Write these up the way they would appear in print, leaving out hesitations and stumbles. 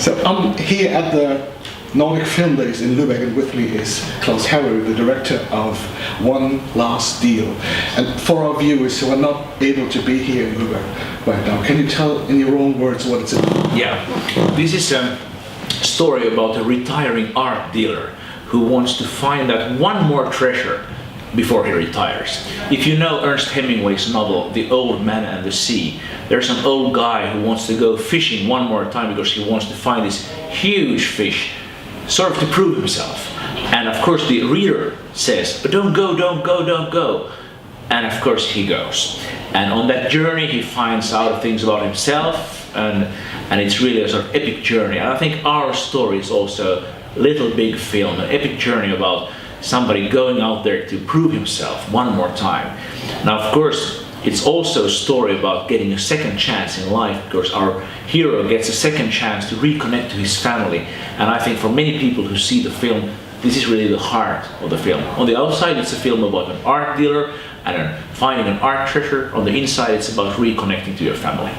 So I'm here at the Nordic Film Days in Lübeck, and with me is Klaus Härö, the director of One Last Deal. And for our viewers who are not able to be here in Lübeck right now, can you tell in your own words what it's about? Yeah, this is a story about a retiring art dealer who wants to find that one more treasure before he retires. If you know Ernest Hemingway's novel, The Old Man and the Sea, there's an old guy who wants to go fishing one more time because he wants to find this huge fish, sort of to prove himself. And of course the reader says, but don't go, don't go, don't go. And of course he goes. And on that journey he finds out things about himself, and it's really a sort of epic journey. And I think our story is also a little big film, an epic journey about somebody going out there to prove himself one more time. Now of course it's also a story about getting a second chance in life, because our hero gets a second chance to reconnect to his family. And I think for many people who see the film, this is really the heart of the film. On the outside it's a film about an art dealer and finding an art treasure. On the inside it's about reconnecting to your family.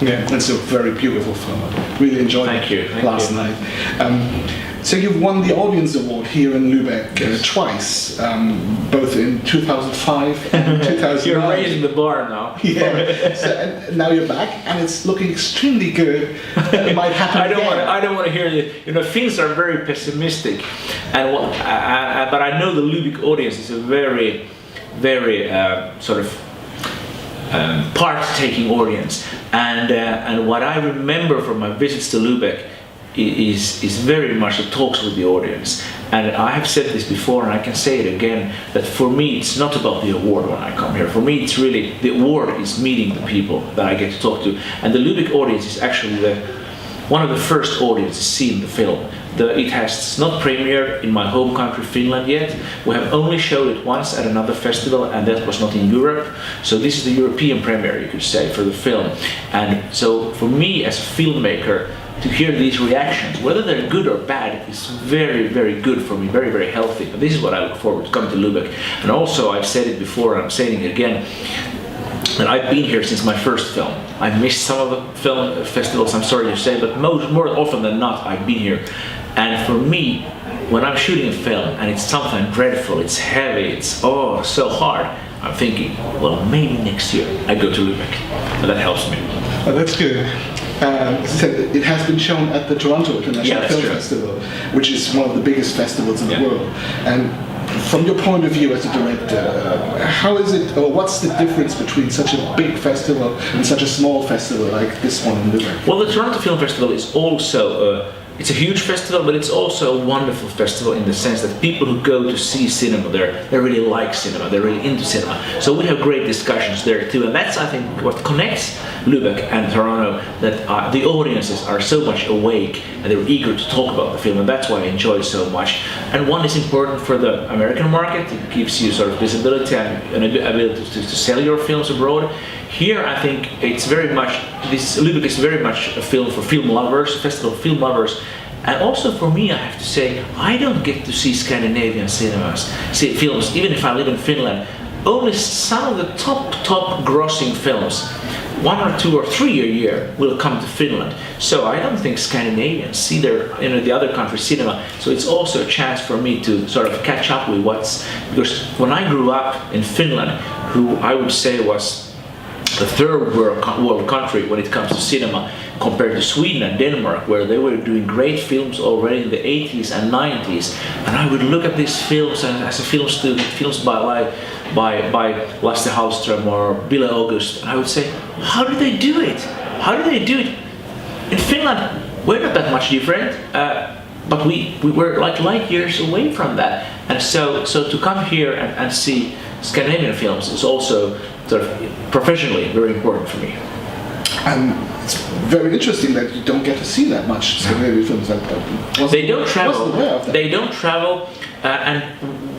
Yeah, it's a very beautiful film. I really enjoyed it last night. So you've won the Audience Award here in Lübeck twice, both in 2005 and 2009. You're raising the bar now. Yeah. So, and now you're back, and it's looking extremely good. It might happen again. I don't want to hear you. You know, things are very pessimistic, and but I know the Lübeck audience is a very, very sort of part-taking audience, and what I remember from my visits to Lübeck is very much the talks with the audience. And I have said this before and I can say it again, that for me it's not about the award when I come here. For me it's really, the award is meeting the people that I get to talk to. And the Lübeck audience is actually one of the first audiences seeing the film. It has not premiered in my home country Finland yet. We have only showed it once at another festival, and that was not in Europe. So this is the European premiere, you could say, for the film. And so for me as a filmmaker, to hear these reactions, whether they're good or bad, is very, very good for me, very, very healthy. And this is what I look forward to coming to Lübeck. And also, I've said it before, and I'm saying it again, that I've been here since my first film. I missed some of the film festivals, I'm sorry to say, but more often than not, I've been here. And for me, when I'm shooting a film and it's something dreadful, it's heavy, it's so hard, I'm thinking, well, maybe next year I go to Lübeck, and that helps me. Oh, that's good. It has been shown at the Toronto International Film Festival, which is one of the biggest festivals in the world. And from your point of view as a director, how is it, or what's the difference between such a big festival and such a small festival like this one in Lübeck? Well, the Toronto Film Festival is also it's a huge festival, but it's also a wonderful festival in the sense that people who go to see cinema there, they really like cinema, they're really into cinema. So we have great discussions there too, and that's, I think, what connects Lübeck and Toronto, that the audiences are so much awake and they're eager to talk about the film, and that's why I enjoy it so much. And one is important for the American market. It gives you sort of visibility and an ability to sell your films abroad. Here, I think it's very much, Lübeck is very much a film for film lovers, a festival of film lovers. And also for me, I have to say, I don't get to see Scandinavian films, even if I live in Finland. Only some of the top grossing films, 1 or 2 or 3 a year, will come to Finland. So I don't think Scandinavians see the other countries' cinema. So it's also a chance for me to sort of catch up with because when I grew up in Finland, who I would say was the third world country when it comes to cinema, compared to Sweden and Denmark, where they were doing great films already in the 80s and 90s. And I would look at these films, and as a film student, films by Lasse Hallström or Ville August, and I would say, how do they do it? How do they do it? In Finland, we're not that much different, but we were like light years away from that. And so to come here and see Scandinavian films is also sort of professionally very important for me. And it's very interesting that you don't get to see that much Scandinavian films like that. They don't travel. They don't travel, and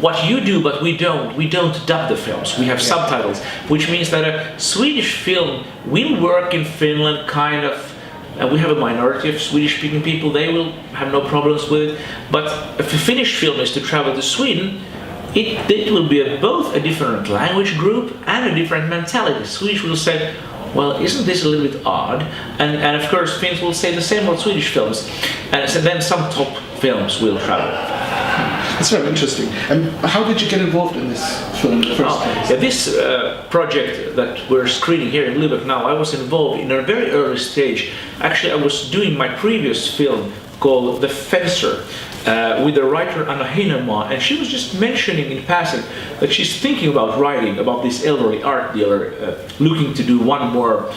what you do, but we don't. We don't dub the films. We have subtitles, which means that a Swedish film will work in Finland, kind of. And we have a minority of Swedish-speaking people. They will have no problems with it. But if a Finnish film is to travel to Sweden, it will be both a different language group and a different mentality. Swedish will say, well, isn't this a little bit odd? And of course, Finns will say the same about Swedish films, and so then some top films will travel. It's very interesting. And how did you get involved in this film in the first place? Yeah, this project that we're screening here in Lübeck now, I was involved in a very early stage. Actually, I was doing my previous film called The Fencer with the writer Anna Heinema, and she was just mentioning in passing that she's thinking about writing about this elderly art dealer looking to do one more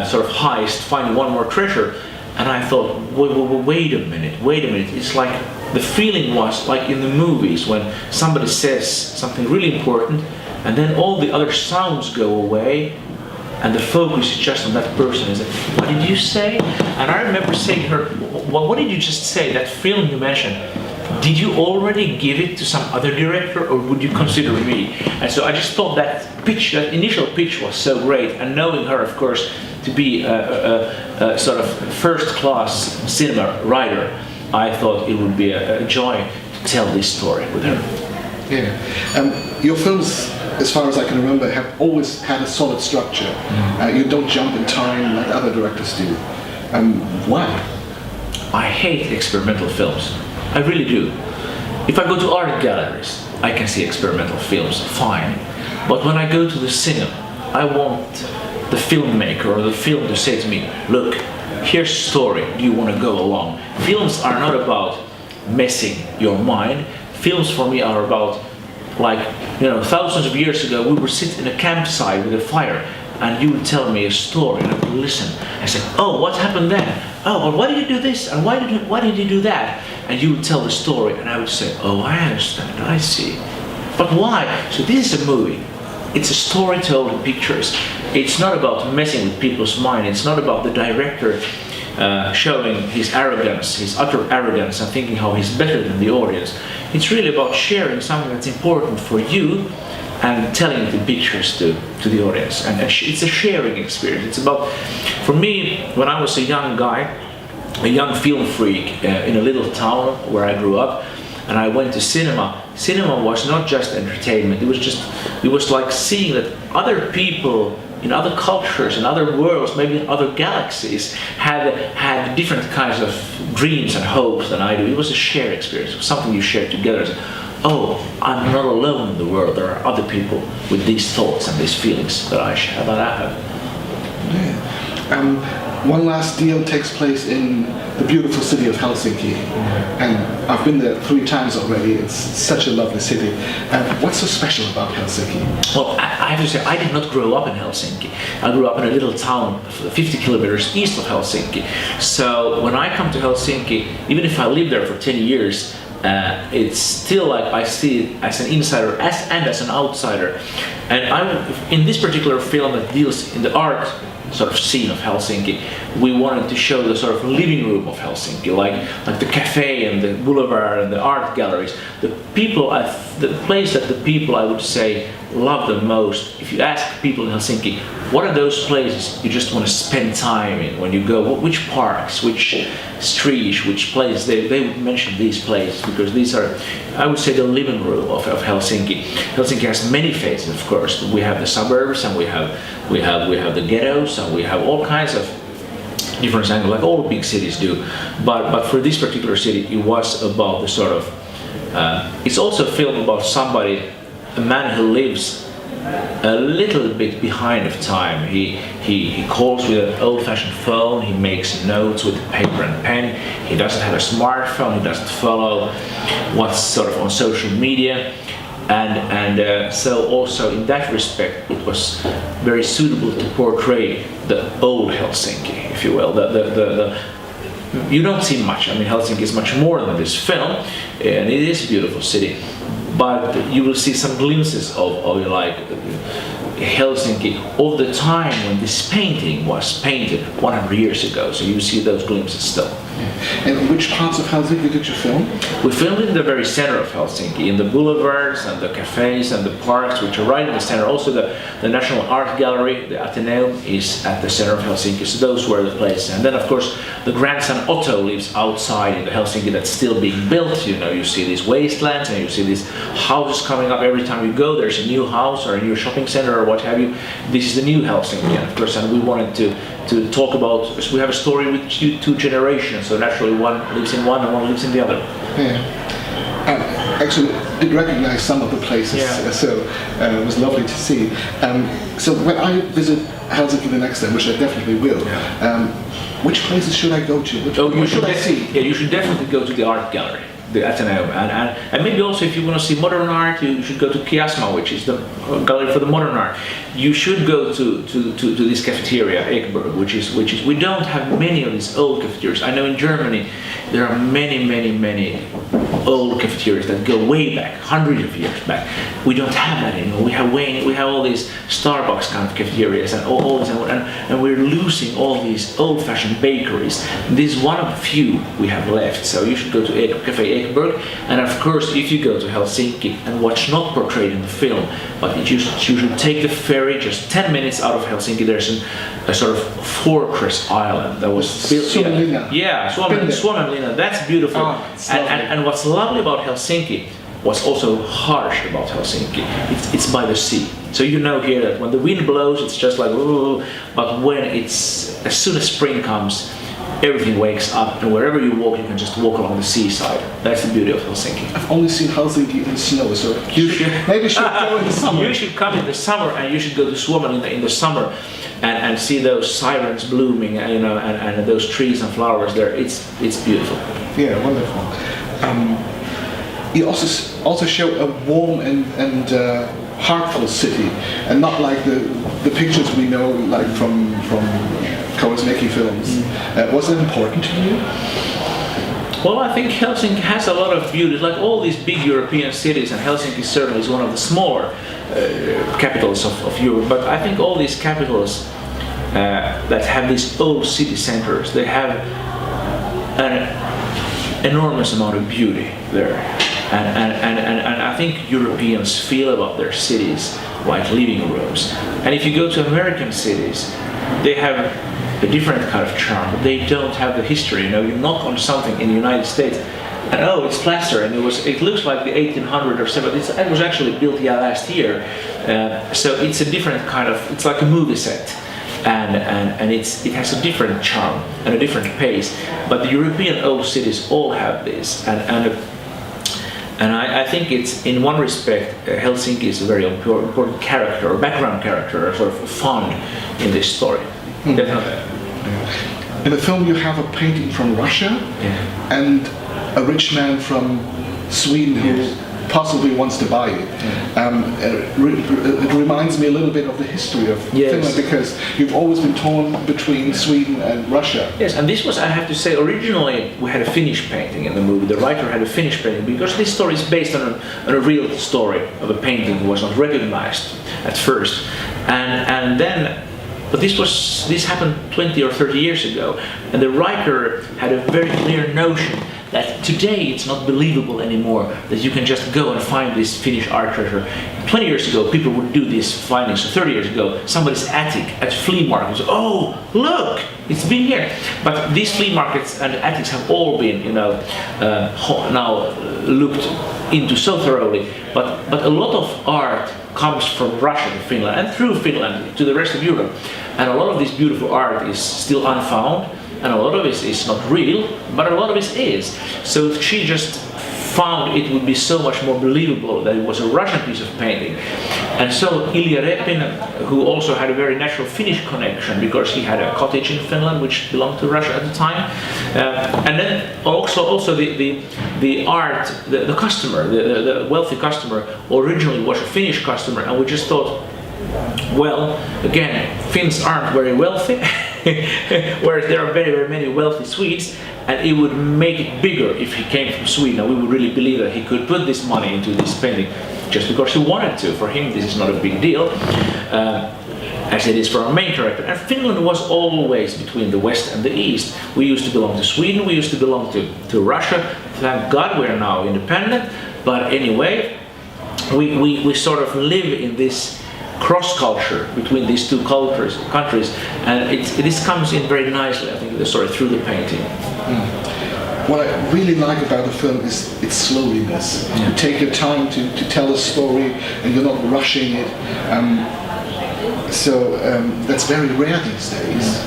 sort of heist, find one more treasure. And I thought, wait a minute, it's like the feeling was like in the movies when somebody says something really important and then all the other sounds go away and the focus is just on that person. Is like, what did you say? And I remember saying to her, well, what did you just say? That film you mentioned, did you already give it to some other director or would you consider me? And so I just thought that pitch, that initial pitch was so great, and knowing her, of course, to be a sort of first-class cinema writer, I thought it would be a joy to tell this story with her. Yeah. Your films, as far as I can remember, have always had a solid structure. You don't jump in time like other directors do. Why? I hate experimental films. I really do. If I go to art galleries, I can see experimental films, fine. But when I go to the cinema, I want the filmmaker or the film to say to me, look, here's a story, do you want to go along? Films are not about messing your mind. Films for me are about, like, you know, thousands of years ago we would sit in a campsite with a fire and you would tell me a story and I would listen. I said, oh, what happened then? Oh, well, why did you do this? And why did you do that? And you would tell the story and I would say, oh, I understand, I see. But why? So this is a movie. It's a story told in pictures. It's not about messing with people's mind. It's not about the director showing his arrogance, his utter arrogance, and thinking how he's better than the audience. It's really about sharing something that's important for you and telling it in pictures to the audience. And it's a sharing experience. It's about, for me, when I was a young guy, a young film freak in a little town where I grew up, and I went to cinema. Cinema was not just entertainment. It was like seeing that other people in other cultures, in other worlds, maybe in other galaxies, had different kinds of dreams and hopes than I do. It was a shared experience. It was something you shared together. Oh, I'm not alone in the world. There are other people with these thoughts and these feelings that I share, that I have. Yeah. One last deal takes place in the beautiful city of Helsinki, and I've been there 3 times already. It's such a lovely city. What's so special about Helsinki? Well, I have to say, I did not grow up in Helsinki. I grew up in a little town 50 kilometers east of Helsinki. So when I come to Helsinki, even if I live there for 10 years, it's still like I see it as an insider and as an outsider. And in this particular film that deals in the art sort of scene of Helsinki, we wanted to show the sort of living room of Helsinki, like the cafe and the boulevard and the art galleries. The place that the people, I would say, love the most. If you ask people in Helsinki, what are those places you just want to spend time in when you go? Which parks, which streets, which places? They would mention these places because these are, I would say, the living room of Helsinki. Helsinki has many faces, of course. We have the suburbs, and we have the ghettos, and we have all kinds of different angles, like all big cities do. But for this particular city, it was about the sort of. It's also a film about somebody, a man who lives a little bit behind of time. He calls with an old-fashioned phone. He makes notes with paper and pen. He doesn't have a smartphone. He doesn't follow what's sort of on social media. And so also in that respect, it was very suitable to portray the old Helsinki, if you will. You don't see much. I mean, Helsinki is much more than this film, and it is a beautiful city. But you will see some glimpses of like Helsinki of the time when this painting was painted 100 years ago. So you see those glimpses still. And which parts of Helsinki did you film? We filmed in the very center of Helsinki, in the boulevards and the cafes and the parks, which are right in the center. Also the National Art Gallery, the Atheneum, is at the center of Helsinki, so those were the places. And then of course the grandson Otto lives outside in the Helsinki that's still being built. You know, you see these wastelands and you see these houses coming up every time you go. There's a new house or a new shopping center or what have you. This is the new Helsinki, and of course, and we wanted to talk about, we have a story with two generations, so naturally one lives in one and one lives in the other. Yeah. Actually, did recognize some of the places, so it was lovely to see. So when I visit Helsinki the next time, which I definitely will, which places should I go to? What should I see? Yeah, you should definitely go to the art gallery, the Atheneum, and maybe also if you want to see modern art, you should go to Kiasma, which is the gallery for the modern art. You should go to this cafeteria, Ekberg, which is we don't have many of these old cafeterias. I know in Germany there are many old cafeterias that go way back, hundreds of years back. We don't have that anymore. We have all these Starbucks kind of cafeterias and all this, and we're losing all these old-fashioned bakeries. This is one of the few we have left. So you should go to Cafe Ekberg, and of course, if you go to Helsinki and what's not portrayed in the film, but you should take the ferry just 10 minutes out of Helsinki. There's a sort of fortress island that was built. Suomenlinna. Yeah, Suomenlinna. That's beautiful. And what's lovely about Helsinki, what's also harsh about Helsinki, it's by the sea. So you know here that when the wind blows, it's just like, ooh, but when as soon as spring comes, everything wakes up, and wherever you walk, you can just walk along the seaside. That's the beauty of Helsinki. I've only seen Helsinki in snow, so maybe should go in the summer. You should come in the summer, and you should go to Suomenlinna in the summer, and see those sirens blooming, you know, and those trees and flowers there. It's beautiful. Yeah, wonderful. You also show a warm and heartful city, and not like the pictures we know, like from Kaurismäki films. Was it important to you? Well, I think Helsinki has a lot of beauty, like all these big European cities, and Helsinki certainly is one of the smaller capitals of Europe. But I think all these capitals that have these old city centers, they have an enormous amount of beauty there. And I think Europeans feel about their cities like living rooms. And if you go to American cities, they have a different kind of charm. They don't have the history. You know, you knock on something in the United States, and oh, it's plaster, and it looks like the 1800 or 17. It was actually built last year, so it's a different kind of. It's like a movie set. And it has a different charm and a different pace. But the European old cities all have this, and I think it's, in one respect, Helsinki is a very important character, or background character, or sort of fun in this story. Definitely. In the film you have a painting from Russia and a rich man from Sweden who possibly wants to buy it. It reminds me a little bit of the history of Finland, because you've always been torn between Sweden and Russia. Yes, and this was, I have to say, originally we had a Finnish painting in the movie. The writer had a Finnish painting because this story is based on a real story of a painting who was not recognized at first. And then, but this happened 20 or 30 years ago, and the writer had a very clear notion that today it's not believable anymore that you can just go and find this Finnish art treasure. 20 years ago, people would do these findings. So 30 years ago, somebody's attic at flea markets. Oh, look, it's been here. But these flea markets and attics have all been, you know, now looked into so thoroughly. But a lot of art comes from Russia to Finland, and through Finland to the rest of Europe. And a lot of this beautiful art is still unfound. And a lot of it is not real, but a lot of it is. So she just found it would be so much more believable that it was a Russian piece of painting. And so Ilja Repin, who also had a very natural Finnish connection because he had a cottage in Finland which belonged to Russia at the time, and then also the art, the customer, the wealthy customer originally was a Finnish customer, and we just thought, well, again, Finns aren't very wealthy, whereas there are very, very many wealthy Swedes, and it would make it bigger if he came from Sweden, and we would really believe that he could put this money into this painting just because he wanted to. For him, this is not a big deal. as it is for our main character. And Finland was always between the West and the East. We used to belong to Sweden, we used to belong to Russia. Thank God we are now independent. But anyway, we sort of live in this cross-culture between these two countries, and this comes in very nicely, I think, the story through the painting. What I really like about the film is its slowliness. You take your time to tell a story, and you're not rushing it. So that's very rare these days.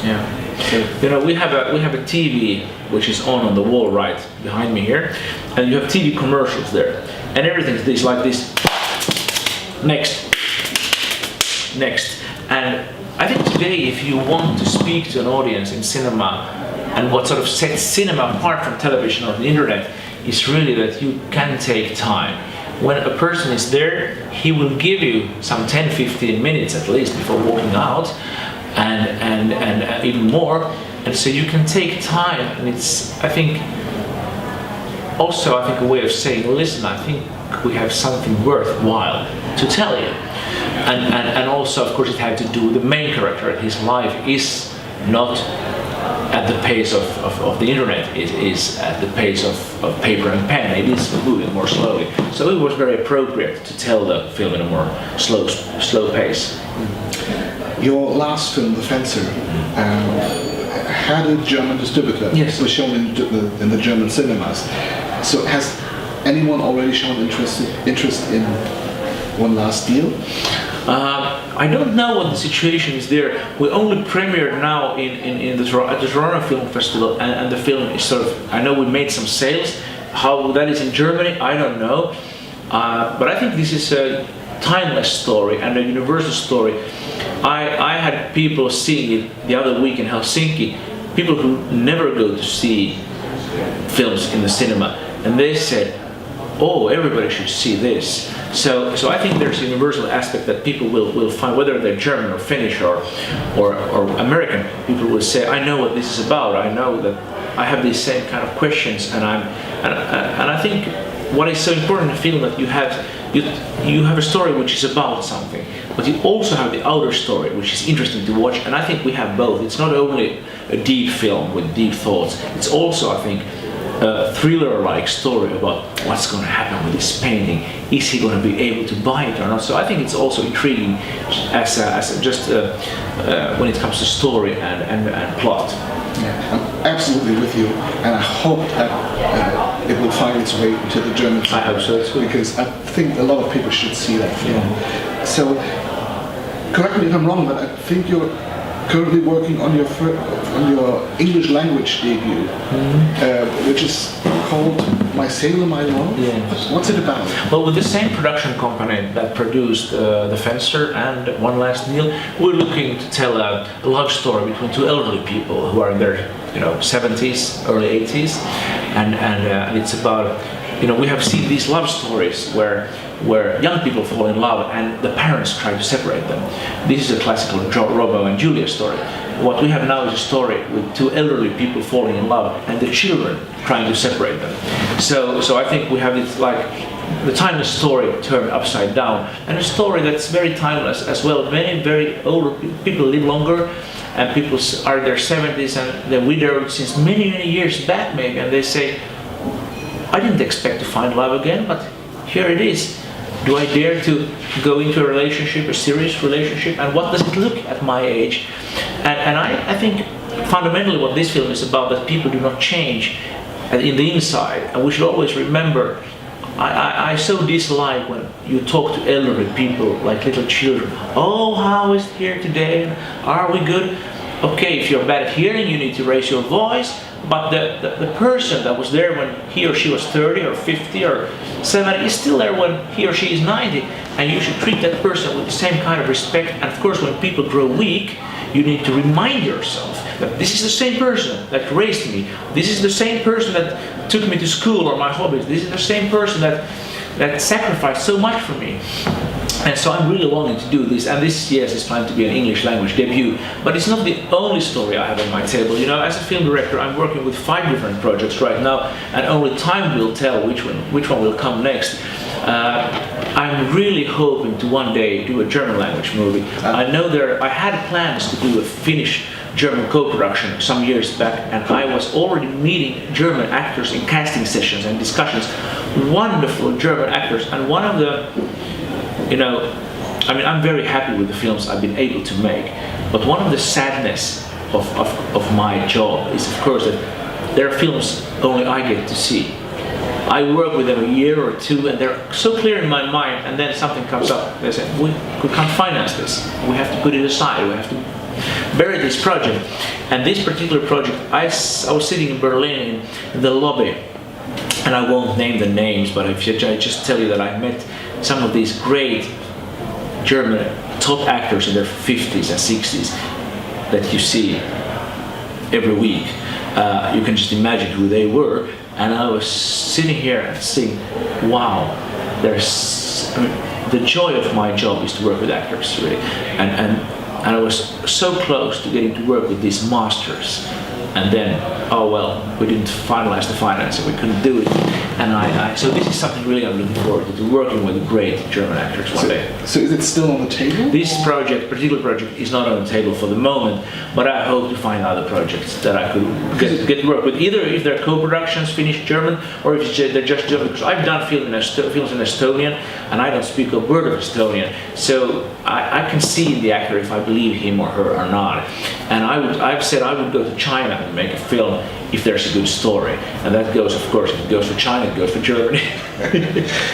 Yeah. So, we have a TV which is on the wall right behind me here, and you have TV commercials there, and everything is like this. Next. And I think today, if you want to speak to an audience in cinema, and what sort of sets cinema apart from television or the internet is really that you can take time. When a person is there, he will give you some 10-15 minutes at least before walking out, and even more. And so you can take time, and it's, I think, also a way of saying, listen, I think we have something worthwhile to tell you. And also, of course, it had to do with the main character. His life is not at the pace of the internet, it is at the pace of paper and pen. It is moving more slowly. So it was very appropriate to tell the film in a more slow pace. Your last film, The Fencer, had a German distributor. Yes. Was shown in the German cinemas. So has anyone already shown interest in One Last Deal? I don't know what the situation is there. We only premiered now at the Toronto Film Festival, and the film is sort of, I know we made some sales. How that is in Germany, I don't know. But I think this is a timeless story and a universal story. I had people seeing it the other week in Helsinki, people who never go to see films in the cinema, and they said, oh, everybody should see this. So I think there's a universal aspect that people will find, whether they're German or Finnish or American. People will say, I know what this is about. I know that I have these same kind of questions, and I think what is so important in film that you have a story which is about something, but you also have the outer story which is interesting to watch. And I think we have both. It's not only a deep film with deep thoughts. It's also, I think, a thriller-like story about what's going to happen with this painting. Is he going to be able to buy it or not? So I think it's also intriguing as when it comes to story and plot. Yeah, I'm absolutely with you, and I hope that it will find its way into the German cinema. I hope so too. Because I think a lot of people should see that film. Yeah. So, correct me if I'm wrong, but I think you're currently working on your English language debut, which is called My Sailor, My Love. Yes. What's it about? Well, with the same production company that produced The Fencer and One Last Deal, we're looking to tell a love story between two elderly people who are in their 70s, early 80s, and it's about, we have seen these love stories where young people fall in love and the parents try to separate them. This is a classical Romeo and Juliet story. What we have now is a story with two elderly people falling in love and the children trying to separate them. So I think we have this like the timeless story turned upside down, and a story that's very timeless as well. Many very older people live longer, and people are in their 70s and they're widowed since many years back maybe, and they say, I didn't expect to find love again, but here it is. Do I dare to go into a relationship, a serious relationship, and what does it look at my age? And I think fundamentally what this film is about, that people do not change in the inside, and we should always remember, I so dislike when you talk to elderly people like little children. Oh, how is it here today? Are we good? Okay, if you're bad at hearing, you need to raise your voice. But the person that was there when he or she was 30 or 50 or 70 is still there when he or she is 90. And you should treat that person with the same kind of respect. And of course, when people grow weak, you need to remind yourself that this is the same person that raised me. This is the same person that took me to school or my hobbies. This is the same person that sacrificed so much for me. And so I'm really longing to do this, and this, yes, is planned to be an English language debut, but it's not the only story I have on my table. As a film director, I'm working with 5 different projects right now, and only time will tell which one will come next. I'm really hoping to one day do a German language movie. I know I had plans to do a Finnish-German co-production some years back, and I was already meeting German actors in casting sessions and discussions. Wonderful German actors, and one of the, I'm very happy with the films I've been able to make, but one of the sadness of my job is, of course, that there are films only I get to see. I work with them a year or two, and they're so clear in my mind, and then something comes up. They say, we can't finance this. We have to put it aside. We have to bury this project. And this particular project, I was sitting in Berlin in the lobby, and I won't name the names, but I just tell you that I met some of these great German top actors in their 50s and 60s that you see every week. You can just imagine who they were. And I was sitting here and saying, wow, the joy of my job is to work with actors, really. And I was so close to getting to work with these masters. And then, we didn't finalize the financing, we couldn't do it. And so this is something really I'm looking forward to working with great German actors one day. So is it still on the table? This particular project is not on the table for the moment, but I hope to find other projects that I could get work with, either if they're co-productions, Finnish, German, or if they're just German, because I've done films in Estonian, and I don't speak a word of Estonian, so I can see the actor if I believe him or her or not. And I've said I would go to China and make a film if there's a good story, and that goes, of course, if it goes for China, it goes for Germany.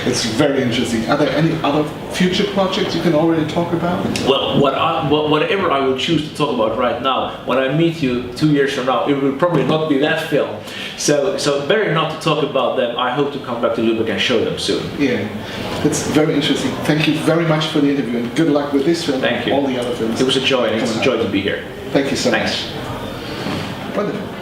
It's very interesting. Are there any other future projects you can already talk about? Well, whatever I will choose to talk about right now, when I meet you 2 years from now, it will probably not be that film. So better not to talk about them. I hope to come back to Lübeck and show them soon. Yeah, it's very interesting. Thank you very much for the interview, and good luck with this film. Thank you. And all the other films. It was a joy, and it's a joy to be here. Thank you so Thanks. much. Wonderful.